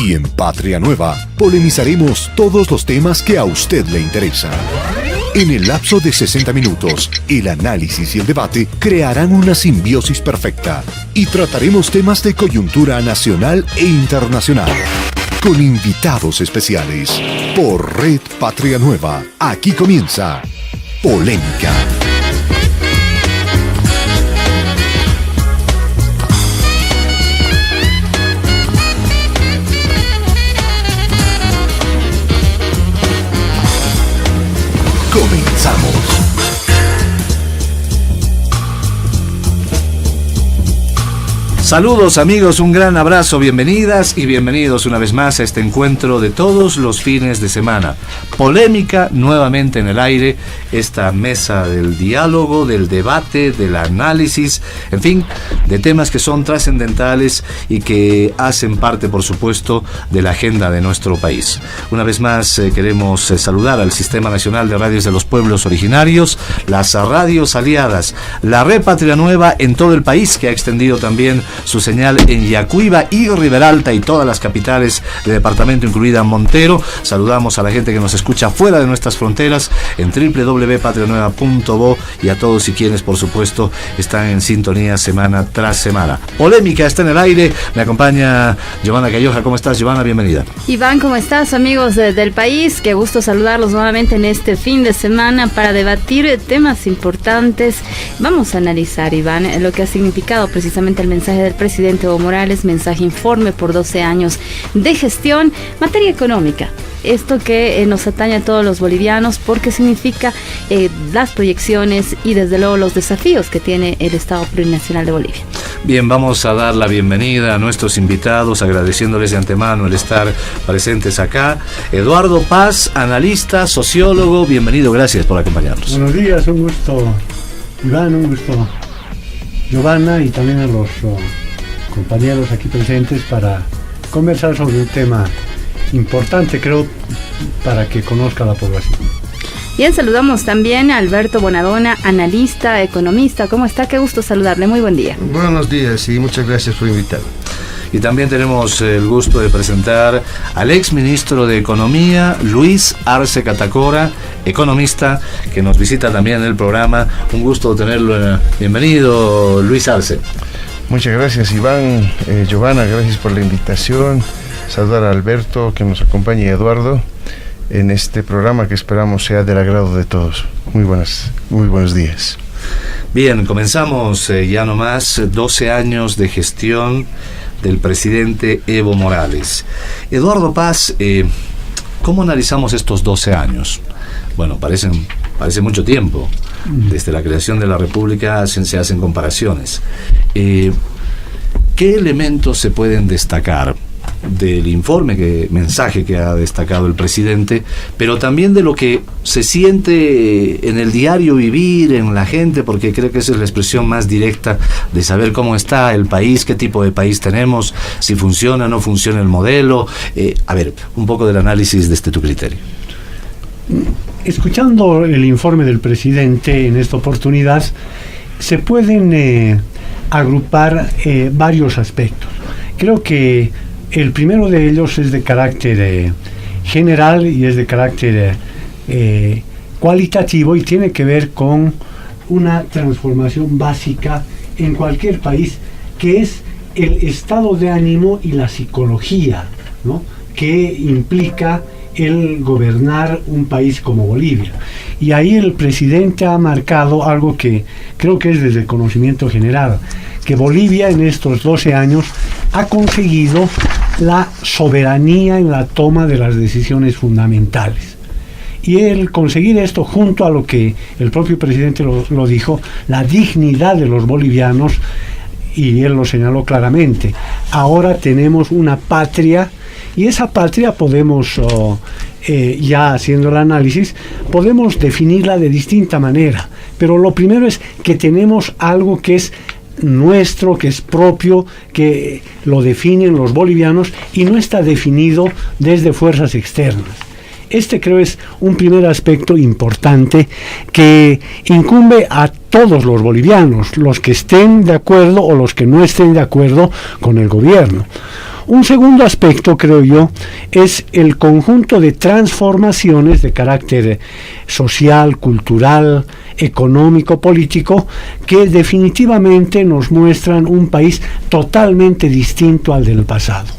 Y en Patria Nueva polemizaremos todos los temas que a usted le interesan. En el lapso de 60 minutos, el análisis y el debate crearán una simbiosis perfecta y trataremos temas de coyuntura nacional e internacional. Con invitados especiales. Por Red Patria Nueva, aquí comienza Polémica. Comenzamos. Saludos amigos, un gran abrazo, bienvenidas y bienvenidos una vez más a este encuentro de todos los fines de semana. Polémica nuevamente en el aire, esta mesa del diálogo, del debate, del análisis, en fin, de temas que son trascendentales y que hacen parte, por supuesto, de la agenda de nuestro país. Una vez más queremos saludar al Sistema Nacional de Radios de los Pueblos Originarios, las radios aliadas, la Red Patria Nueva en todo el país, que ha extendido también su señal en Yacuiba y Riberalta y todas las capitales de departamento, incluida Montero. Saludamos a la gente que nos escucha fuera de nuestras fronteras en www.patrianueva.bo y a todos y quienes, por supuesto, están en sintonía semana tras semana. Polémica está en el aire. Me acompaña Giovanna Calloja. ¿Cómo estás, Giovanna? Bienvenida. Iván, ¿cómo estás, amigos del país? Qué gusto saludarlos nuevamente en este fin de semana para debatir temas importantes. Vamos a analizar, Iván, lo que ha significado precisamente el mensaje del presidente Evo Morales, mensaje informe por 12 años de gestión, materia económica. Esto que nos atañe a todos los bolivianos porque significa las proyecciones y desde luego los desafíos que tiene el Estado Plurinacional de Bolivia. Bien, vamos a dar la bienvenida a nuestros invitados, agradeciéndoles de antemano el estar presentes acá. Eduardo Paz, analista, sociólogo, bienvenido, gracias por acompañarnos. Buenos días, un gusto, Iván, un gusto, Giovanna, y también a los compañeros aquí presentes para conversar sobre un tema importante, creo, para que conozca la población. Bien, saludamos también a Alberto Bonadona, analista, economista. ¿Cómo está? Qué gusto saludarle, muy buen día. Buenos días y muchas gracias por invitarme. Y también tenemos el gusto de presentar al exministro de Economía, Luis Arce Catacora, economista, que nos visita también en el programa. Un gusto tenerlo. Bienvenido, Luis Arce. Muchas gracias, Iván, Giovanna, gracias por la invitación. Saludar a Alberto, que nos acompaña, y a Eduardo, en este programa que esperamos sea del agrado de todos. Muy buenos días. Bien, comenzamos ya nomás 12 años de gestión del presidente Evo Morales. Eduardo Paz, ¿cómo analizamos estos 12 años? Bueno, parece mucho tiempo. Desde la creación de la República se hacen comparaciones. ¿Qué elementos se pueden destacar del mensaje que ha destacado el presidente, pero también de lo que se siente en el diario vivir, en la gente, porque creo que esa es la expresión más directa de saber cómo está el país, qué tipo de país tenemos, si funciona o no funciona el modelo? A ver, un poco del análisis desde tu criterio. Escuchando el informe del presidente en esta oportunidad, se pueden agrupar varios aspectos. Creo que el primero de ellos es de carácter general y es de carácter cualitativo y tiene que ver con una transformación básica en cualquier país, que es el estado de ánimo y la psicología, ¿no?, que implica el gobernar un país como Bolivia. Y ahí el presidente ha marcado algo que creo que es desde el conocimiento general, que Bolivia en estos 12 años ha conseguido la soberanía en la toma de las decisiones fundamentales. Y el conseguir esto, junto a lo que el propio presidente lo dijo, la dignidad de los bolivianos, y él lo señaló claramente, ahora tenemos una patria, y esa patria podemos, ya haciendo el análisis, podemos definirla de distinta manera, pero lo primero es que tenemos algo que es nuestro, que es propio, que lo definen los bolivianos y no está definido desde fuerzas externas. Este creo es un primer aspecto importante que incumbe a todos los bolivianos, los que estén de acuerdo o los que no estén de acuerdo con el gobierno. Un segundo aspecto, creo yo, es el conjunto de transformaciones de carácter social, cultural, económico, político, que definitivamente nos muestran un país totalmente distinto al del pasado.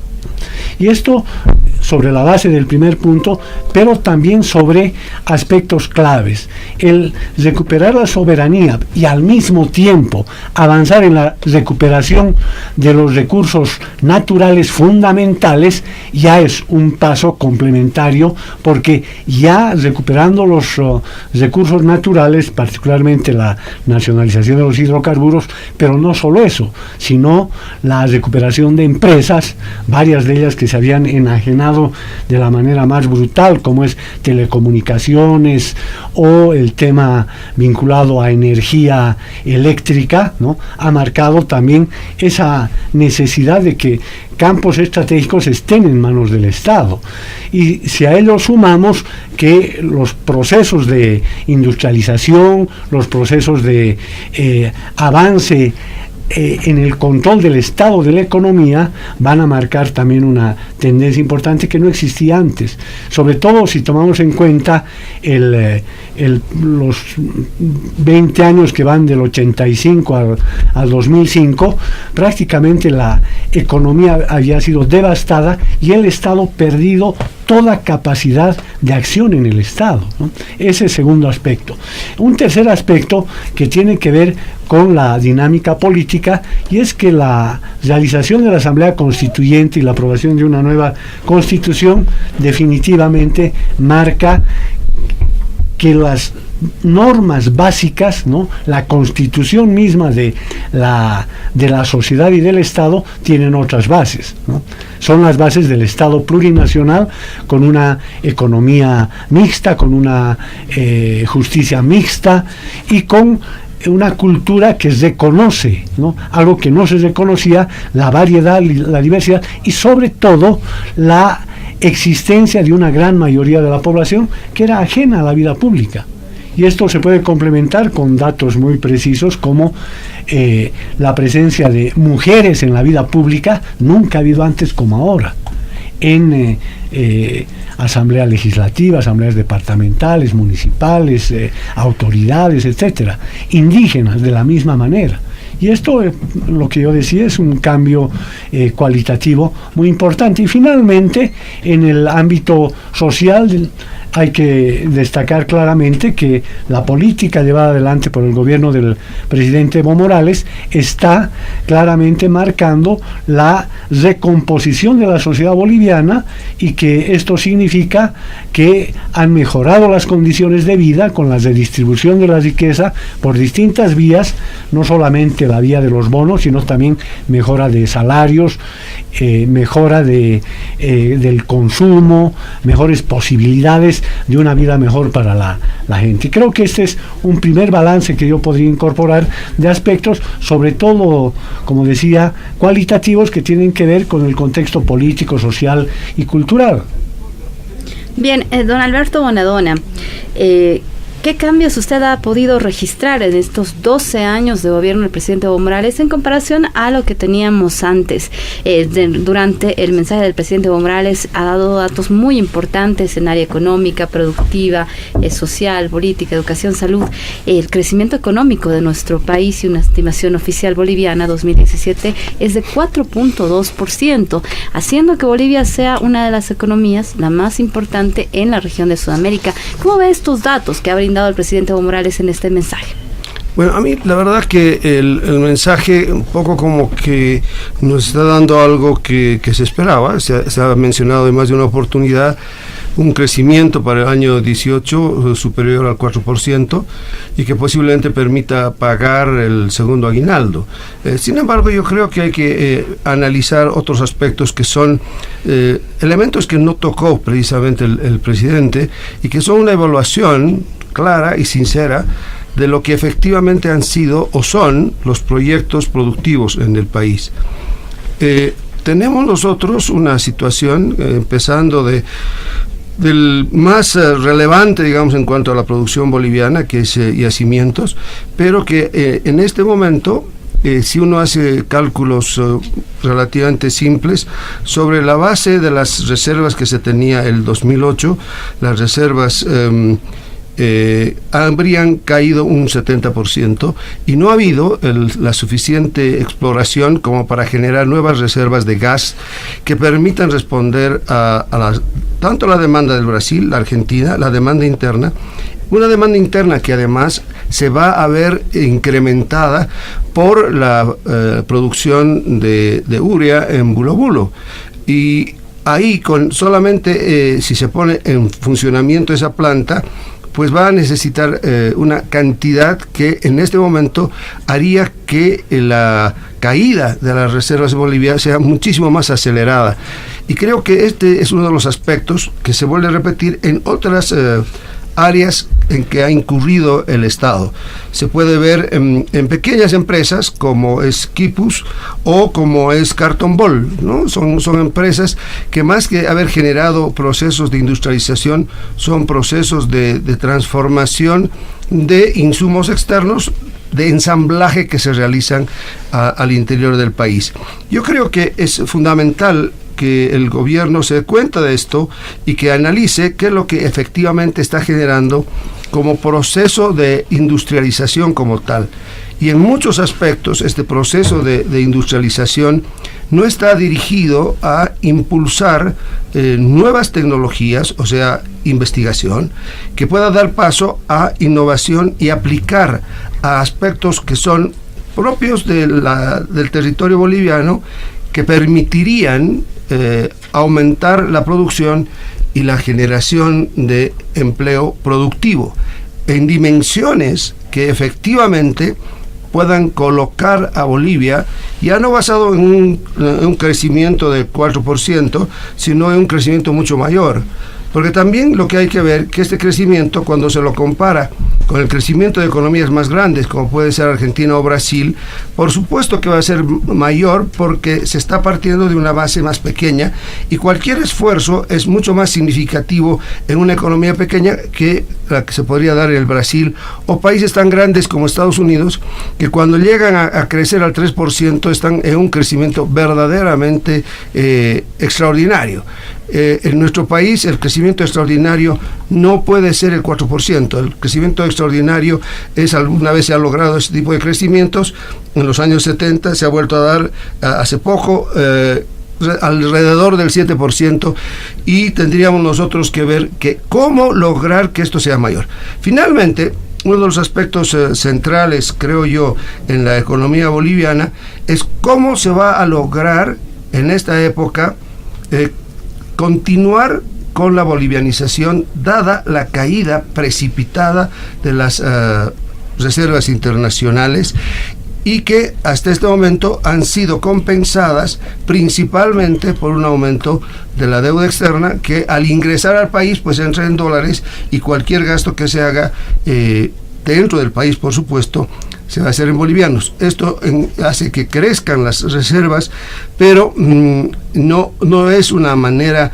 Y esto sobre la base del primer punto, pero también sobre aspectos claves. El recuperar la soberanía y al mismo tiempo avanzar en la recuperación de los recursos naturales fundamentales ya es un paso complementario, porque ya recuperando los recursos naturales, particularmente la nacionalización de los hidrocarburos, pero no solo eso, sino la recuperación de empresas, varias de ellas que se habían enajenado de la manera más brutal, como es telecomunicaciones o el tema vinculado a energía eléctrica, ¿no? Ha marcado también esa necesidad de que campos estratégicos estén en manos del Estado. Y si a ello sumamos que los procesos de industrialización, los procesos de avance en el control del estado de la economía van a marcar también una tendencia importante que no existía antes, sobre todo si tomamos en cuenta los 20 años que van del 85 al 2005. Prácticamente la economía había sido devastada y el Estado perdido toda capacidad de acción en el Estado, ¿no? Ese segundo aspecto. Un tercer aspecto que tiene que ver con la dinámica política, y es que la realización de la Asamblea Constituyente y la aprobación de una nueva Constitución definitivamente marca que las normas básicas, ¿no?, la constitución misma de la sociedad y del Estado tienen otras bases, ¿no? Son las bases del Estado plurinacional, con una economía mixta, con una justicia mixta y con una cultura que reconoce, ¿no?, algo que no se reconocía, la variedad, la diversidad y sobre todo la existencia de una gran mayoría de la población que era ajena a la vida pública. Y esto se puede complementar con datos muy precisos como la presencia de mujeres en la vida pública. Nunca ha habido antes como ahora en asamblea legislativa, asambleas departamentales, municipales, autoridades, etcétera, indígenas de la misma manera. Y esto, lo que yo decía, es un cambio cualitativo muy importante. Y finalmente, en el ámbito social, hay que destacar claramente que la política llevada adelante por el gobierno del presidente Evo Morales está claramente marcando la recomposición de la sociedad boliviana, y que esto significa que han mejorado las condiciones de vida con la redistribución de la riqueza por distintas vías, no solamente la vía de los bonos, sino también mejora de salarios, mejora del consumo, mejores posibilidades de una vida mejor para la gente. Y creo que este es un primer balance que yo podría incorporar de aspectos, sobre todo, como decía, cualitativos, que tienen que ver con el contexto político, social y cultural. Bien, don Alberto Bonadona, ¿qué cambios usted ha podido registrar en estos 12 años de gobierno del presidente Evo Morales en comparación a lo que teníamos antes? Durante el mensaje del presidente Evo Morales ha dado datos muy importantes en área económica, productiva, social, política, educación, salud. El crecimiento económico de nuestro país, y una estimación oficial boliviana 2017 es de 4.2%, haciendo que Bolivia sea una de las economías la más importante en la región de Sudamérica. ¿Cómo ve estos datos que ha brindado el presidente Evo Morales en este mensaje? Bueno, a mí la verdad que el mensaje un poco como que nos está dando algo que se esperaba. Se ha mencionado en más de una oportunidad un crecimiento para el año 18 superior al 4%, y que posiblemente permita pagar el segundo aguinaldo. Sin embargo, yo creo que hay que analizar otros aspectos que son elementos que no tocó precisamente el presidente, y que son una evaluación clara y sincera de lo que efectivamente han sido o son los proyectos productivos en el país. Tenemos nosotros una situación, empezando del más relevante, digamos, en cuanto a la producción boliviana, que es yacimientos, pero que en este momento si uno hace cálculos relativamente simples, sobre la base de las reservas que se tenía el 2008, las reservas habrían caído un 70% y no ha habido la suficiente exploración como para generar nuevas reservas de gas que permitan responder tanto la demanda del Brasil, la Argentina, la demanda interna, una demanda interna que además se va a ver incrementada por la producción de urea en Bulo Bulo. Y ahí, solamente si se pone en funcionamiento esa planta, pues va a necesitar una cantidad que en este momento haría que la caída de las reservas de Bolivia sea muchísimo más acelerada. Y creo que este es uno de los aspectos que se vuelve a repetir en otras áreas en que ha incurrido el Estado. Se puede ver en pequeñas empresas como es Quipus o como es Carton Ball, ¿no? Son empresas que más que haber generado procesos de industrialización, son procesos de transformación de insumos externos, de ensamblaje que se realizan al interior del país. Yo creo que es fundamental que el gobierno se dé cuenta de esto y que analice qué es lo que efectivamente está generando como proceso de industrialización como tal. Y en muchos aspectos este proceso de industrialización no está dirigido a impulsar nuevas tecnologías, o sea, investigación, que pueda dar paso a innovación y aplicar a aspectos que son propios del territorio boliviano, que permitirían aumentar la producción y la generación de empleo productivo en dimensiones que efectivamente puedan colocar a Bolivia ya no basado en un crecimiento del 4%, sino en un crecimiento mucho mayor. Porque también lo que hay que ver, que este crecimiento, cuando se lo compara con el crecimiento de economías más grandes, como puede ser Argentina o Brasil, por supuesto que va a ser mayor porque se está partiendo de una base más pequeña y cualquier esfuerzo es mucho más significativo en una economía pequeña que la que se podría dar en el Brasil o países tan grandes como Estados Unidos, que cuando llegan a crecer al 3% están en un crecimiento verdaderamente extraordinario. En nuestro país el crecimiento extraordinario no puede ser el 4%. El crecimiento extraordinario alguna vez se ha logrado ese tipo de crecimientos. En los años 70 se ha vuelto a dar hace poco alrededor del 7%, y tendríamos nosotros que ver cómo lograr que esto sea mayor. Finalmente, uno de los aspectos centrales, creo yo, en la economía boliviana es cómo se va a lograr en esta época continuar con la bolivianización, dada la caída precipitada de las reservas internacionales, y que hasta este momento han sido compensadas principalmente por un aumento de la deuda externa, que al ingresar al país pues entra en dólares, y cualquier gasto que se haga dentro del país, por supuesto, se va a hacer en bolivianos. Esto hace que crezcan las reservas, pero no es una manera,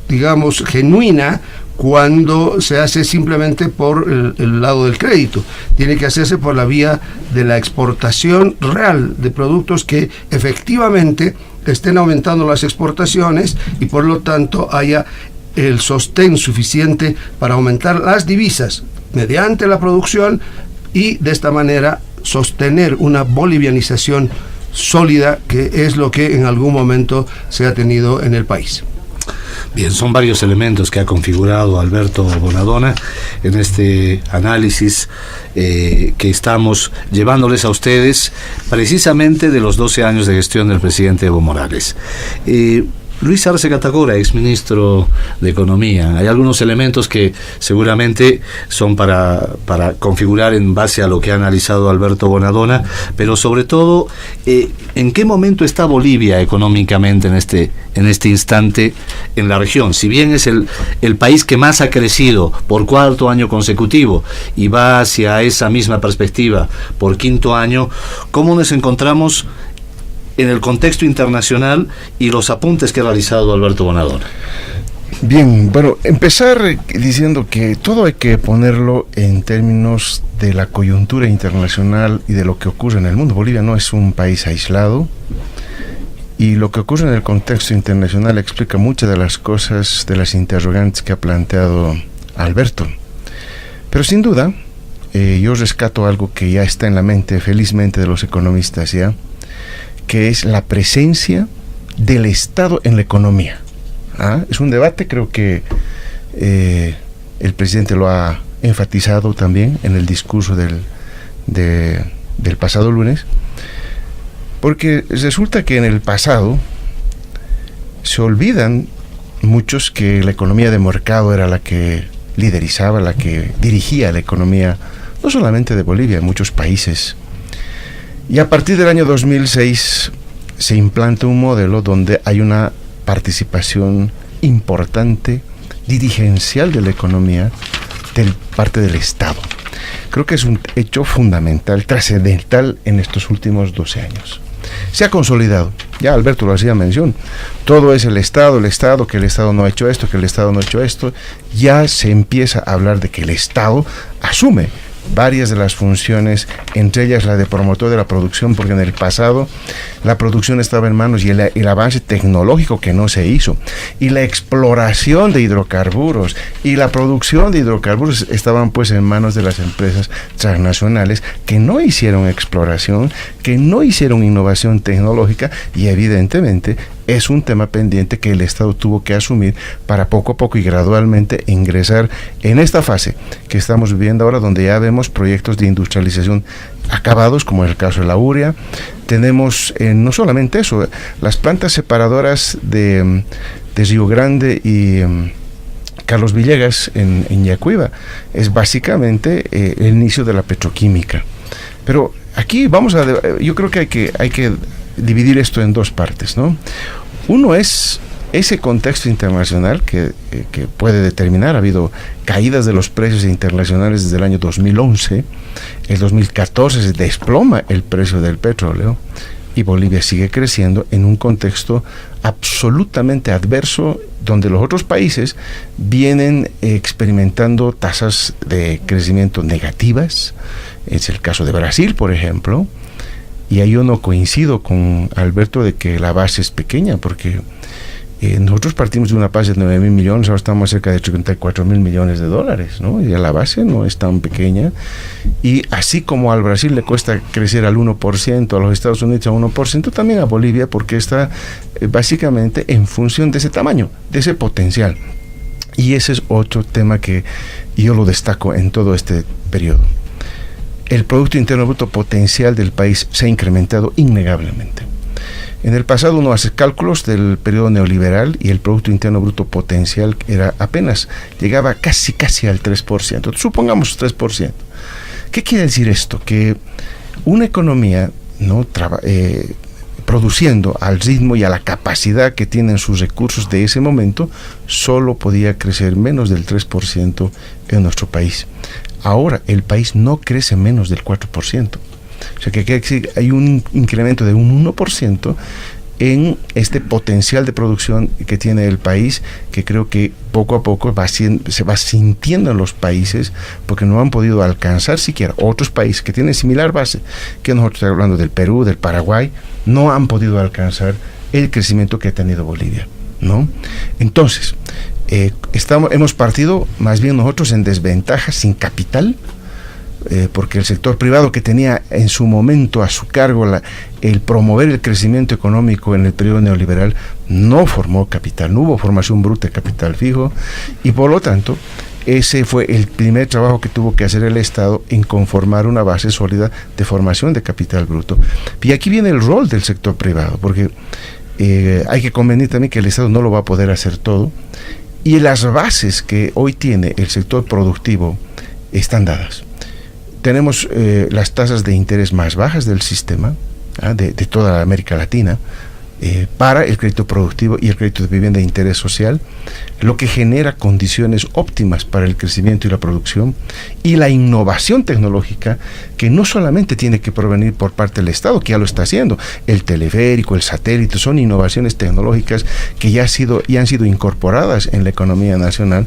digamos, genuina cuando se hace simplemente por el lado del crédito. Tiene que hacerse por la vía de la exportación real de productos que efectivamente estén aumentando las exportaciones y por lo tanto haya el sostén suficiente para aumentar las divisas mediante la producción, y de esta manera sostener una bolivianización sólida, que es lo que en algún momento se ha tenido en el país. Bien, son varios elementos que ha configurado Alberto Bonadona en este análisis que estamos llevándoles a ustedes precisamente de los 12 años de gestión del presidente Evo Morales. Luis Arce Catacora, exministro de Economía, hay algunos elementos que seguramente son para configurar en base a lo que ha analizado Alberto Bonadona, pero sobre todo, ¿en qué momento está Bolivia económicamente en este instante en la región? Si bien es el país que más ha crecido por cuarto año consecutivo y va hacia esa misma perspectiva por quinto año, ¿cómo nos encontramos en el contexto internacional y los apuntes que ha realizado Alberto Bonadona? Bien, bueno, empezar diciendo que todo hay que ponerlo en términos de la coyuntura internacional y de lo que ocurre en el mundo. Bolivia no es un país aislado y lo que ocurre en el contexto internacional explica muchas de las cosas, de las interrogantes que ha planteado Alberto. Pero sin duda, yo rescato algo que ya está en la mente, felizmente, de los economistas ya, que es la presencia del Estado en la economía. Es un debate, creo que el presidente lo ha enfatizado también en el discurso del pasado lunes, porque resulta que en el pasado se olvidan muchos que la economía de mercado era la que liderizaba, la que dirigía la economía, no solamente de Bolivia, en muchos países. Y a partir del año 2006 se implanta un modelo donde hay una participación importante, dirigencial de la economía, parte del Estado. Creo que es un hecho fundamental, trascendental en estos últimos 12 años. Se ha consolidado, ya Alberto lo hacía mención, todo es el Estado, que el Estado no ha hecho esto, que el Estado no ha hecho esto, ya se empieza a hablar de que el Estado asume varias de las funciones, entre ellas la de promotor de la producción, porque en el pasado la producción estaba en manos y el avance tecnológico que no se hizo, y la exploración de hidrocarburos y la producción de hidrocarburos estaban pues en manos de las empresas transnacionales que no hicieron exploración, que no hicieron innovación tecnológica, y evidentemente es un tema pendiente que el Estado tuvo que asumir para poco a poco y gradualmente ingresar en esta fase que estamos viviendo ahora, donde ya vemos proyectos de industrialización acabados, como en el caso de la urea. Tenemos no solamente eso, las plantas separadoras de Río Grande y Carlos Villegas en Yacuiba, es básicamente el inicio de la petroquímica. Pero aquí yo creo que hay que dividir esto en dos partes, ¿no? Uno es ese contexto internacional que puede determinar. Ha habido caídas de los precios internacionales desde el año 2011. El 2014 se desploma el precio del petróleo y Bolivia sigue creciendo en un contexto absolutamente adverso, donde los otros países vienen experimentando tasas de crecimiento negativas. Es el caso de Brasil, por ejemplo. Y ahí yo no coincido con Alberto de que la base es pequeña, porque nosotros partimos de una base de 9.000 millones, ahora estamos cerca de 34.000 millones de dólares, ¿no? Y la base no es tan pequeña. Y así como al Brasil le cuesta crecer al 1%, a los Estados Unidos al 1%, también a Bolivia, porque está básicamente en función de ese tamaño, de ese potencial. Y ese es otro tema que yo lo destaco en todo este periodo. El Producto Interno Bruto potencial del país se ha incrementado innegablemente. En el pasado uno hace cálculos del periodo neoliberal y el Producto Interno Bruto potencial llegaba casi al 3%. Supongamos 3%. ¿Qué quiere decir esto? Que una economía produciendo al ritmo y a la capacidad que tienen sus recursos de ese momento, solo podía crecer menos del 3% en nuestro país. Ahora el país no crece menos del 4%. O sea que hay un incremento de un 1% en este potencial de producción que tiene el país, que creo que poco a poco se va sintiendo en los países, porque no han podido alcanzar siquiera otros países que tienen similar base, que nosotros estamos hablando del Perú, del Paraguay, no han podido alcanzar el crecimiento que ha tenido Bolivia, ¿no? Entonces, hemos partido más bien nosotros en desventaja, sin capital, porque el sector privado, que tenía en su momento a su cargo el promover el crecimiento económico en el periodo neoliberal, no formó capital, no hubo formación bruta de capital fijo, y por lo tanto ese fue el primer trabajo que tuvo que hacer el Estado, en conformar una base sólida de formación de capital bruto. Y aquí viene el rol del sector privado, porque hay que convenir también que el Estado no lo va a poder hacer todo, y las bases que hoy tiene el sector productivo están dadas. Tenemos las tasas de interés más bajas del sistema, de toda América Latina, para el crédito productivo y el crédito de vivienda de interés social, lo que genera condiciones óptimas para el crecimiento y la producción, y la innovación tecnológica, que no solamente tiene que provenir por parte del Estado, que ya lo está haciendo. El teleférico, el satélite, son innovaciones tecnológicas que ya han sido incorporadas en la economía nacional,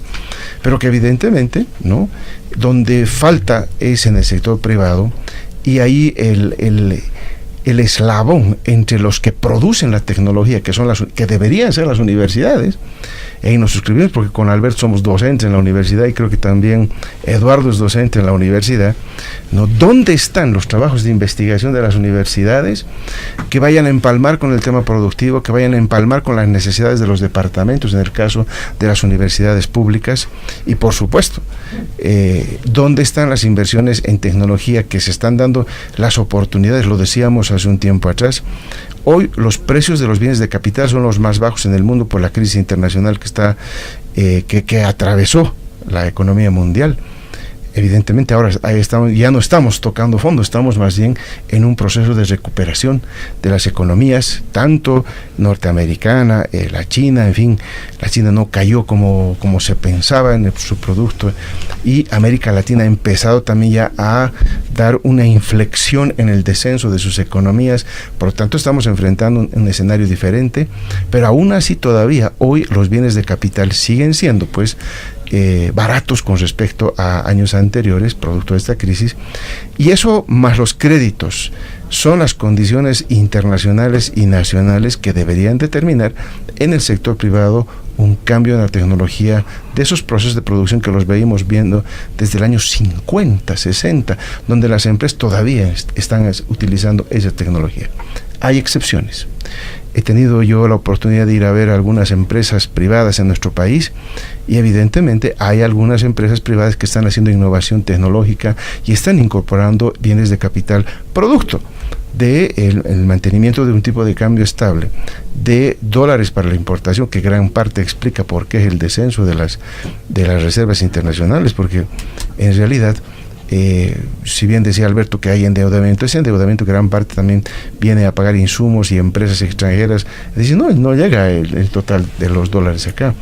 pero que evidentemente, ¿no?, donde falta es en el sector privado, y ahí el eslabón entre los que producen la tecnología, que deberían ser las universidades. Ahí nos suscribimos porque con Alberto somos docentes en la universidad, y creo que también Eduardo es docente en la universidad, ¿no? ¿Dónde están los trabajos de investigación de las universidades que vayan a empalmar con el tema productivo, que vayan a empalmar con las necesidades de los departamentos, en el caso de las universidades públicas? Y por supuesto, ¿dónde están las inversiones en tecnología que se están dando las oportunidades? Lo decíamos hace un tiempo atrás. Hoy los precios de los bienes de capital son los más bajos en el mundo por la crisis internacional que atravesó la economía mundial. Evidentemente ahora ya no estamos tocando fondo, estamos más bien en un proceso de recuperación de las economías, tanto norteamericana, la China, en fin, la China no cayó como se pensaba en su producto, y América Latina ha empezado también ya a dar una inflexión en el descenso de sus economías. Por lo tanto, estamos enfrentando un escenario diferente, pero aún así todavía hoy los bienes de capital siguen siendo baratos con respecto a años anteriores, producto de esta crisis, y eso más los créditos son las condiciones internacionales y nacionales que deberían determinar en el sector privado un cambio en la tecnología de esos procesos de producción que los veíamos viendo desde el año 50, 60, donde las empresas todavía están utilizando esa tecnología. Hay excepciones. He tenido yo la oportunidad de ir a ver algunas empresas privadas en nuestro país, y evidentemente hay algunas empresas privadas que están haciendo innovación tecnológica y están incorporando bienes de capital producto del mantenimiento de un tipo de cambio estable, de dólares para la importación, que gran parte explica por qué es el descenso de las reservas internacionales, porque en realidad, si bien decía Alberto que hay endeudamiento, ese endeudamiento gran parte también viene a pagar insumos y empresas extranjeras. Es decir, no llega el total de los dólares acá.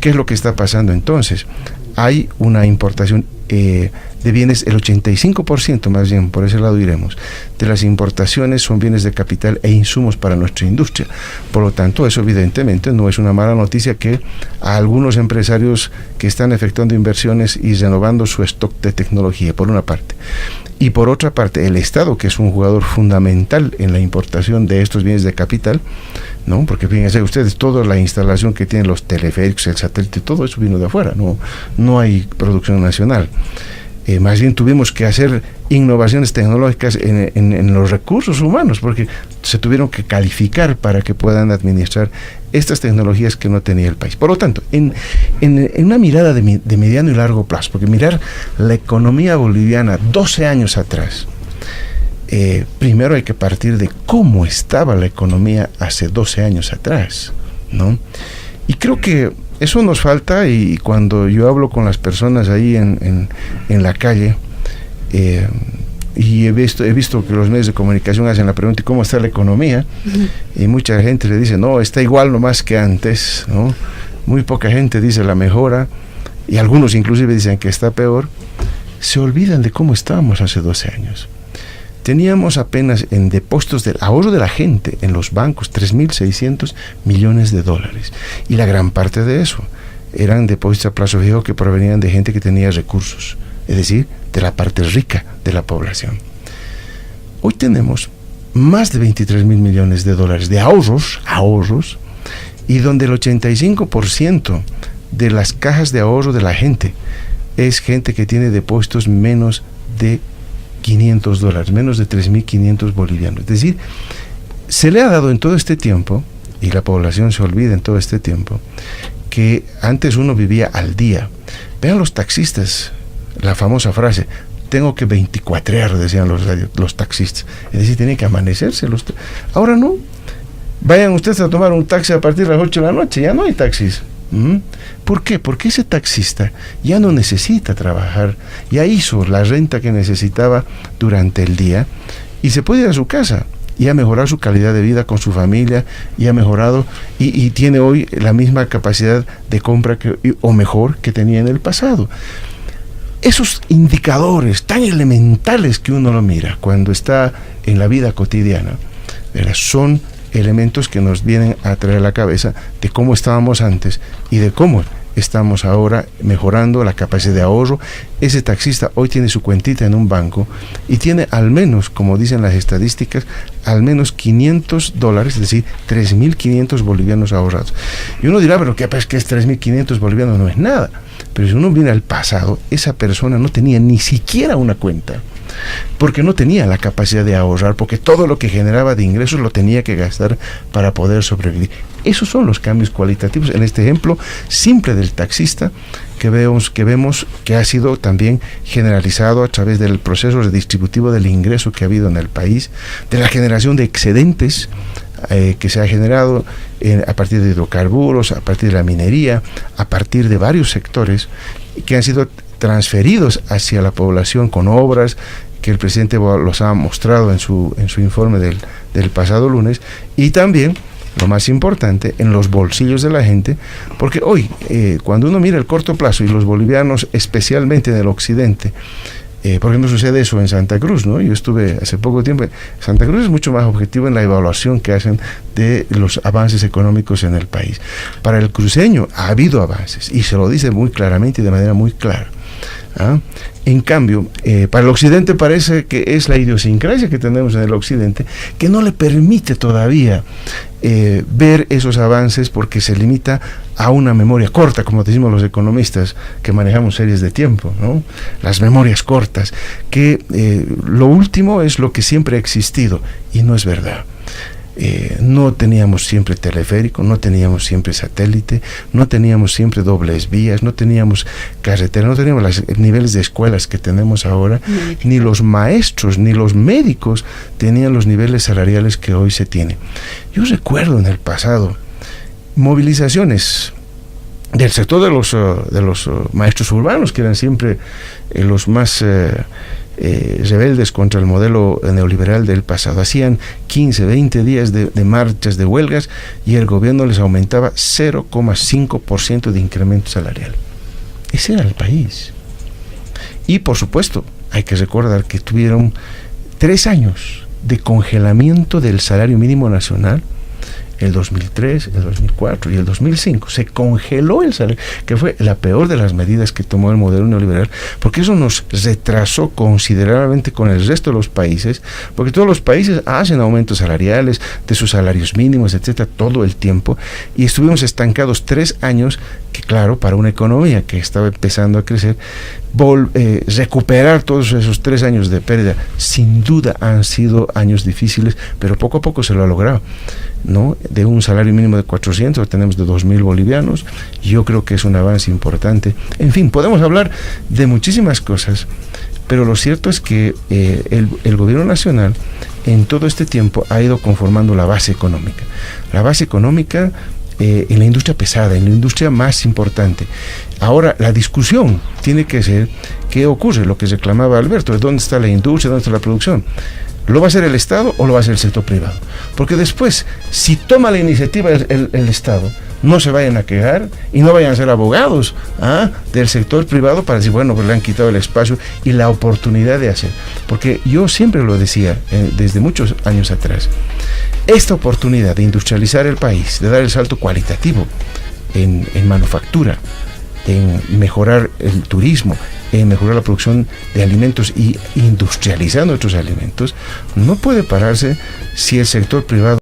¿Qué es lo que está pasando entonces? Hay una importación de bienes, el 85% más bien, por ese lado iremos, de las importaciones son bienes de capital e insumos para nuestra industria. Por lo tanto, eso evidentemente no es una mala noticia, que a algunos empresarios que están efectuando inversiones y renovando su stock de tecnología, por una parte. Y por otra parte, el Estado, que es un jugador fundamental en la importación de estos bienes de capital, ¿no? Porque fíjense ustedes, toda la instalación que tienen los teleféricos, el satélite, todo eso vino de afuera, no hay producción nacional. Más bien tuvimos que hacer innovaciones tecnológicas en los recursos humanos, porque se tuvieron que calificar para que puedan administrar estas tecnologías que no tenía el país. Por lo tanto, en una mirada de mediano y largo plazo, porque mirar la economía boliviana 12 años atrás, primero hay que partir de cómo estaba la economía hace 12 años atrás, ¿no? Y creo que eso nos falta, y cuando yo hablo con las personas ahí en la calle, y he visto que los medios de comunicación hacen la pregunta: ¿y cómo está la economía? Uh-huh. Y mucha gente le dice: no, está igual nomás que antes, ¿no? Muy poca gente dice la mejora, y algunos inclusive dicen que está peor. Se olvidan de cómo estábamos hace 12 años. Teníamos apenas en depósitos del ahorro de la gente en los bancos 3.600 millones de dólares, y la gran parte de eso eran depósitos a plazo fijo que provenían de gente que tenía recursos, es decir, de la parte rica de la población. Hoy tenemos más de 23.000 millones de dólares de ahorros, y donde el 85% de las cajas de ahorro de la gente es gente que tiene depósitos menos de $500, menos de 3.500 bolivianos. Es decir, se le ha dado en todo este tiempo, y la población se olvida en todo este tiempo, que antes uno vivía al día. Vean los taxistas, la famosa frase: tengo que 24ear, decían los taxistas. Es decir, tienen que amanecerse. Ahora no. Vayan ustedes a tomar un taxi a partir de las 8 de la noche, ya no hay taxis. ¿Por qué? Porque ese taxista ya no necesita trabajar, ya hizo la renta que necesitaba durante el día y se puede ir a su casa. y ha mejorado su calidad de vida con su familia, y ha mejorado y tiene hoy la misma capacidad de compra o mejor que tenía en el pasado. Esos indicadores tan elementales que uno lo mira cuando está en la vida cotidiana, ¿verdad?, son elementos que nos vienen a traer a la cabeza de cómo estábamos antes y de cómo estamos ahora mejorando la capacidad de ahorro. Ese taxista hoy tiene su cuentita en un banco y tiene al menos, como dicen las estadísticas, al menos $500, es decir, 3.500 bolivianos ahorrados. Y uno dirá, pero ¿qué es 3.500 bolivianos? No es nada. Pero si uno mira al pasado, esa persona no tenía ni siquiera una cuenta, porque no tenía la capacidad de ahorrar, porque todo lo que generaba de ingresos lo tenía que gastar para poder sobrevivir. Esos son los cambios cualitativos en este ejemplo simple del taxista que vemos que ha sido también generalizado a través del proceso redistributivo del ingreso que ha habido en el país, de la generación de excedentes que se ha generado a partir de hidrocarburos, a partir de la minería, a partir de varios sectores que han sido transferidos hacia la población con obras que el presidente los ha mostrado en su informe del pasado lunes, y también, lo más importante, en los bolsillos de la gente, porque hoy, cuando uno mira el corto plazo, y los bolivianos, especialmente en el occidente, por ejemplo, sucede eso en Santa Cruz, ¿no? Yo estuve hace poco tiempo. Santa Cruz es mucho más objetivo en la evaluación que hacen de los avances económicos en el país. Para el cruceño ha habido avances, y se lo dice muy claramente y de manera muy clara. ¿Ah? En cambio, para el occidente parece que es la idiosincrasia que tenemos en el occidente que no le permite todavía ver esos avances, porque se limita a una memoria corta, como decimos los economistas que manejamos series de tiempo, ¿no? Las memorias cortas, que lo último es lo que siempre ha existido, y no es verdad. No teníamos siempre teleférico, no teníamos siempre satélite, no teníamos siempre dobles vías, no teníamos carretera, no teníamos los niveles de escuelas que tenemos ahora, ni los maestros, ni los médicos tenían los niveles salariales que hoy se tienen. Yo recuerdo en el pasado movilizaciones del sector de los maestros urbanos, que eran siempre los más rebeldes contra el modelo neoliberal del pasado. Hacían 15, 20 días de marchas, de huelgas, y el gobierno les aumentaba 0,5% de incremento salarial. Ese era el país. Y por supuesto, hay que recordar que tuvieron 3 años de congelamiento del salario mínimo nacional, el 2003, el 2004 y el 2005. Se congeló el salario, que fue la peor de las medidas que tomó el modelo neoliberal, porque eso nos retrasó considerablemente con el resto de los países, porque todos los países hacen aumentos salariales de sus salarios mínimos, etcétera, todo el tiempo, y estuvimos estancados 3 años, que claro, para una economía que estaba empezando a crecer, recuperar todos esos 3 años de pérdida, sin duda han sido años difíciles, pero poco a poco se lo ha logrado, ¿no? De un salario mínimo de 400, tenemos de 2.000 bolivianos, y yo creo que es un avance importante. En fin, podemos hablar de muchísimas cosas, pero lo cierto es que el gobierno nacional en todo este tiempo ha ido conformando la base económica. La base económica en la industria pesada, en la industria más importante. Ahora, la discusión tiene que ser qué ocurre, lo que reclamaba Alberto, ¿dónde está la industria, dónde está la producción? ¿Lo va a hacer el Estado o lo va a hacer el sector privado? Porque después, si toma la iniciativa el Estado, no se vayan a quejar y no vayan a ser abogados del sector privado para decir, bueno, pues le han quitado el espacio y la oportunidad de hacer. Porque yo siempre lo decía desde muchos años atrás, esta oportunidad de industrializar el país, de dar el salto cualitativo en manufactura, en mejorar el turismo, en mejorar la producción de alimentos y industrializando otros alimentos, no puede pararse si el sector privado